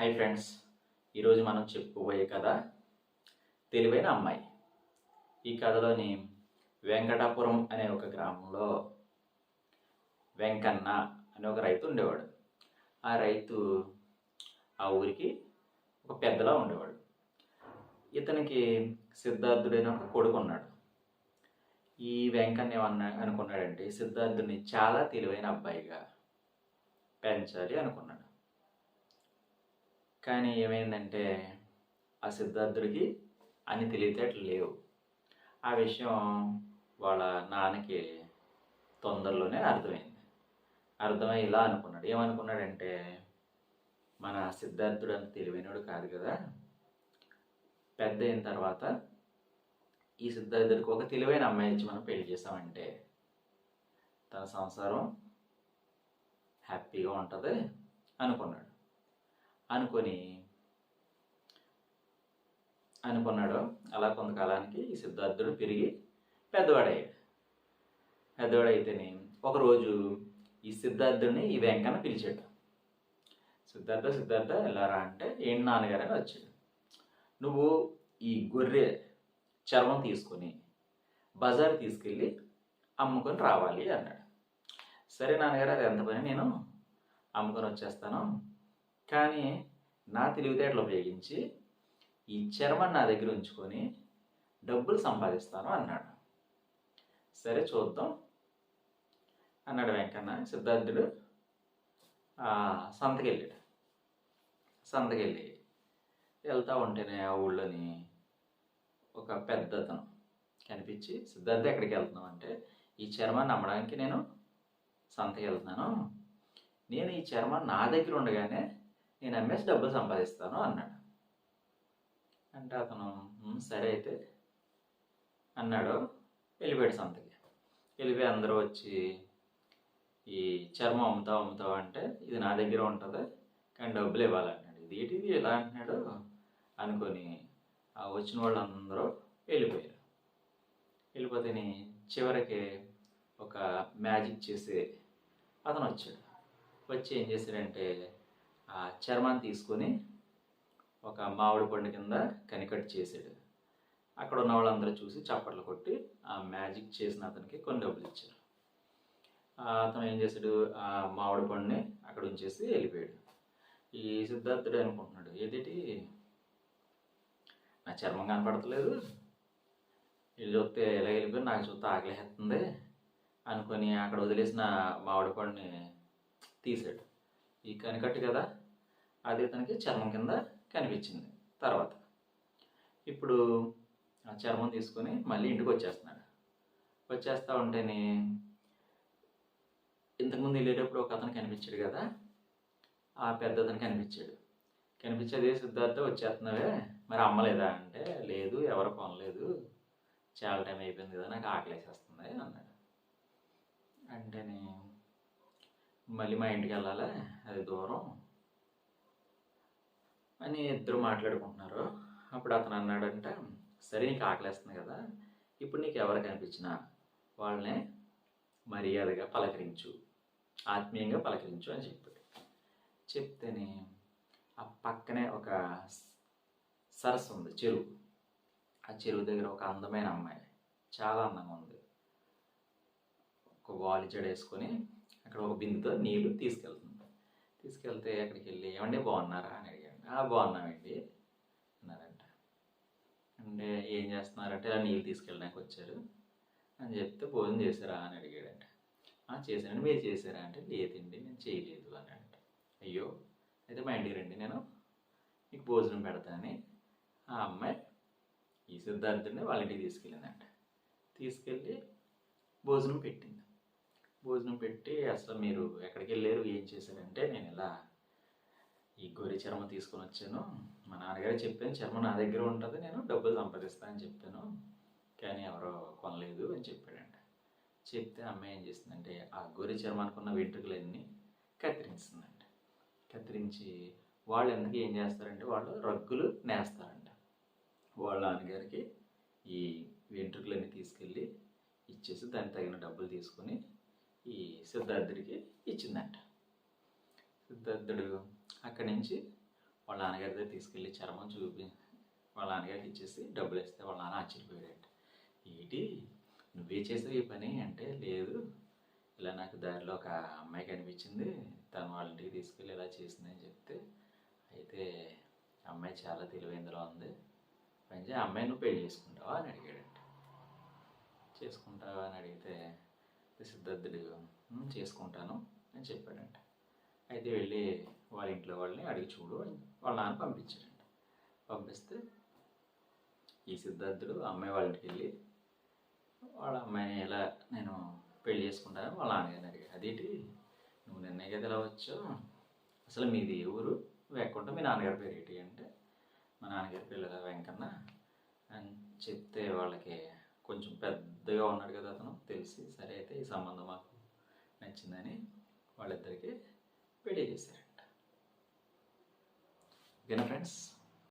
Hi friends, ఈరోజు మనం చెప్పుకోబోయే కథ తెలివైన అమ్మాయి. ఈ కథలోని వెంకటాపురం అనే ఒక గ్రామంలో వెంకన్న అనే ఒక రైతు ఉండేవాడు. ఆ రైతు ఆ ఊరికి ఒక పెద్దలా ఉండేవాడు. ఇతనికి సిద్ధార్థుడైన ఒక కొడుకు ఉన్నాడు. ఈ వెంకన్న ఏమన్నా అనుకున్నాడంటే సిద్ధార్థుడిని చాలా తెలివైన అబ్బాయిగా పెంచాలి అనుకున్నాడు. కానీ ఏమైందంటే ఆ సిద్ధార్థుడికి అన్ని తెలివితేటలు లేవు. ఆ విషయం వాళ్ళ నాన్నకి తొందరలోనే అర్థమై ఇలా అనుకున్నాడు. ఏమనుకున్నాడంటే మన సిద్ధార్థుడు అంత తెలివైనడు కాదు కదా, పెద్ద అయిన తర్వాత ఈ సిద్ధార్థుడికి ఒక తెలివైన అమ్మాయి ఇచ్చి మనం పెళ్లి చేసామంటే తన సంసారం హ్యాపీగా ఉంటుంది అనుకున్నాడు. అనుకున్నాడు. అలా కొంతకాలానికి ఈ సిద్ధార్థుడు పెరిగి పెద్దవాడైతేనే ఒకరోజు ఈ సిద్ధార్థుడిని ఈ వెంకన్న పిలిచాడు. సిద్ధార్థ ఎలారా అంటే, ఏంటి నాన్నగారు అని వచ్చాడు. నువ్వు ఈ గొర్రె చర్మం తీసుకొని బజార్ తీసుకెళ్ళి అమ్ముకొని రావాలి అన్నాడు. సరే నాన్నగారు, అది ఎంత పని, నేను అమ్ముకొని వచ్చేస్తాను, కానీ నా తెలివితేటలు ఉపయోగించి ఈ చర్మం నా దగ్గర ఉంచుకొని డబ్బులు సంపాదిస్తాను అన్నాడు. సరే చూద్దాం అన్నాడు వెంకన్న. సిద్ధార్థుడు సంతకెళ్ళి వెళ్తూ ఉంటేనే ఆ ఊళ్ళోని ఒక పెద్ద అతను కనిపించి, సిద్ధార్థ ఎక్కడికి వెళ్తున్నావు అంటే, ఈ చర్మాన్ని అమ్మడానికి నేను సంతకి వెళ్తున్నాను, నేను ఈ చర్మం నా దగ్గర ఉండగానే నేను అమ్మేసి డబ్బులు సంపాదిస్తాను అన్నాడు. అంటే అతను సరే అయితే అన్నాడు. వెళ్ళిపోయాడు సంతకి. వెళ్ళిపోయి అందరూ వచ్చి ఈ చర్మం అమ్ముతావు అంటే, ఇది నా దగ్గర ఉంటుంది కానీ డబ్బులు ఇవ్వాలన్నాడు. ఇది ఎలా అంటున్నాడు అనుకొని ఆ వచ్చిన వాళ్ళందరూ వెళ్ళిపోతే చివరికి ఒక మ్యాజిక్ చేసి అతను వచ్చి ఏం చేశాడంటే, ఆ చర్మాన్ని తీసుకొని ఒక మామిడి పండు కింద కనికట్టు చేశాడు. అక్కడ ఉన్న వాళ్ళందరూ చూసి చప్పట్లు కొట్టి ఆ మ్యాజిక్ చేసిన అతనికి కొన్ని డబ్బులు ఇచ్చారు. అతను ఏం చేశాడు, ఆ మామిడి పండుని అక్కడ ఉంచేసి వెళ్ళిపోయాడు. ఈ సిద్ధార్థుడు అనుకుంటున్నాడు, ఏదేటి నా చర్మం కనపడతలేదు, వీళ్ళు చూస్తే ఎలా వెళ్ళిపోయి నాకు చూస్తే ఆకలిస్తుంది అనుకొని అక్కడ వదిలేసిన మామిడి పండుని తీసాడు. ఈ కనికట్టు కదా, అది అతనికి చర్మం కింద కనిపించింది. తర్వాత ఇప్పుడు ఆ చర్మం తీసుకొని మళ్ళీ ఇంటికి వచ్చేస్తూ ఉంటేనే ఇంతకుముందు వెళ్ళేటప్పుడు ఒక అతను కనిపించాడు కదా, ఆ పెద్ద అతను కనిపించేది, సిద్ధార్థ వచ్చేస్తున్నావే, మరి అమ్మలేదా అంటే, లేదు ఎవరు కొనలేదు, చాలా టైం అయిపోయింది కదా, నాకు ఆకలేసేస్తుంది అన్నాడు. అంటేనే మళ్ళీ మా ఇంటికి వెళ్ళాలి, అది దూరం అని ఇద్దరు మాట్లాడుకుంటున్నారు. అప్పుడు అతను అన్నాడంట, సరే నీకు ఆకలేస్తుంది కదా, ఇప్పుడు నీకు ఎవరు కనిపించినా వాళ్ళని మర్యాదగా పలకరించు, ఆత్మీయంగా పలకరించు అని చెప్తేనే ఆ పక్కనే ఒక సరస్సు ఉంది, చెరువు. ఆ చెరువు దగ్గర ఒక అందమైన అమ్మాయి, చాలా అందంగా ఉంది, ఒక వాలు జడేసుకొని అక్కడ ఒక బిందుతో నీళ్లు తీసుకెళ్తే అక్కడికి వెళ్ళి, ఏమంటే బాగున్నారా అని అడిగాడు. బాగున్నామండి అన్నారంట. అంటే ఏం చేస్తున్నారంటే, ఇలా నీళ్ళు తీసుకెళ్ళడానికి వచ్చారు అని చెప్తే, భోజనం చేశారా అని అడిగాడంట. చేశానండి, మీరు చేశారా అంటే, లేదండి నేను చేయలేదు అని అంట. అయ్యో, అయితే మా ఇంటికి రండి, నేను మీకు భోజనం పెడతానని ఆ అమ్మాయి ఈ సిద్ధార్థుడిని వాళ్ళ ఇంటికి తీసుకెళ్ళి భోజనం పెట్టి, అసలు మీరు ఎక్కడికి వెళ్ళారు, ఏం చేశారంటే, నేను ఇలా ఈ గొర్రె చర్మం తీసుకొని వచ్చాను, మా నాన్నగారు చెప్పాను చర్మం నా దగ్గర ఉంటుంది, నేను డబ్బులు సంపాదిస్తానని చెప్పాను, కానీ ఎవరో కొనలేదు అని చెప్పాడంట. చెప్తే అమ్మాయి ఏం చేస్తుందంటే, ఆ గొర్రె చర్మానికి ఉన్న వెంట్రుకలన్నీ కత్తిరించి వాళ్ళు ఎందుకు ఏం చేస్తారంటే, వాళ్ళు రగ్గులు నేస్తారంట. వాళ్ళ నాన్నగారికి ఈ వెంట్రుకలన్నీ తీసుకెళ్ళి ఇచ్చేసి దానికి తగిన డబ్బులు తీసుకొని ఈ సిద్ధార్థుడికి ఇచ్చిందంట. సిద్ధార్థుడు అక్కడి నుంచి వాళ్ళ నాన్నగారి దగ్గర తీసుకెళ్ళి చర్మం చూపి వాళ్ళ నాన్నగారికి ఇచ్చేసి డబ్బులు ఇస్తే వాళ్ళ నాన్న ఆశ్చర్యపోయాడు. ఏంటి నువ్వే చేసావు ఈ పని అంటే, లేదు ఇలా నాకు దారిలో ఒక అమ్మాయి కనిపించింది, తను వాళ్ళ ఇంటికి తీసుకెళ్ళి ఇలా చేసిందని చెప్తే, అయితే అమ్మాయి చాలా తెలివైందిలో ఉంది, పైగా ఆ అమ్మాయి నువ్వు పెళ్లి చేసుకుంటావా అని అడిగాడంట. చేసుకుంటావా అని అడిగితే సిద్ధార్థుడు చేసుకుంటాను అని చెప్పాడంట. అయితే వెళ్ళి వాళ్ళ ఇంట్లో వాళ్ళని అడిగి చూడు అని వాళ్ళ నాన్న పంపించాడంట. పంపిస్తే ఈ సిద్ధార్థుడు అమ్మాయి వాళ్ళ ఇంటికి వెళ్ళి వాళ్ళ అమ్మాయిని ఎలా నేను పెళ్లి చేసుకుంటానని వాళ్ళ నాన్నగారిని అడిగాడు. అదేంటి నువ్వు నిన్నే కదా ఇలా వచ్చావు, అసలు మీది ఏ ఊరు, లేకుంటే మీ నాన్నగారి పేరు ఏంటి అంటే, మా నాన్నగారి పేరు వెంకన్న అని చెప్తే వాళ్ళకి కొంచెం పెద్దగా ఉన్నాడు కదా అతను తెలిసి, సరే అయితే ఈ సంబంధం మాకు నచ్చిందని వాళ్ళిద్దరికి పెళ్లి చేశారంట. ఓకేనా ఫ్రెండ్స్?